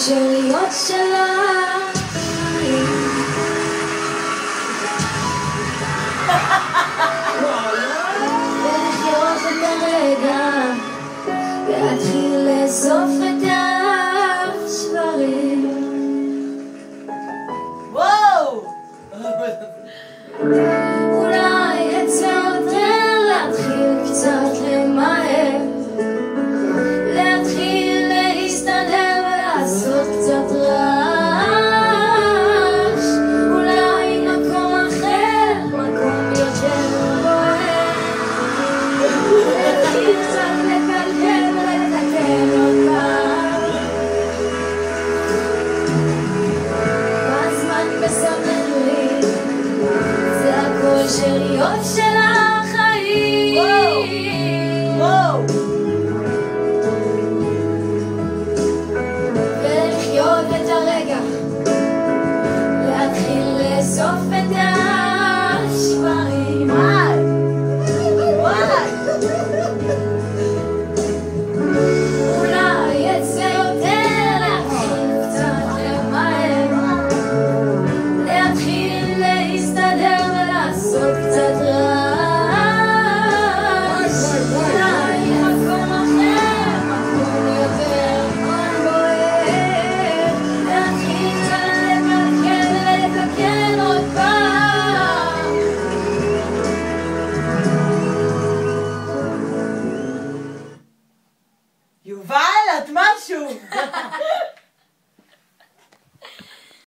של להיות שלך ולחיות את הרגע להתחיל לאסוף את השברים. וואו! אולי יצא יותר להתחיל קצת למהר, להתחיל להסתדר ולעשות קצת רע.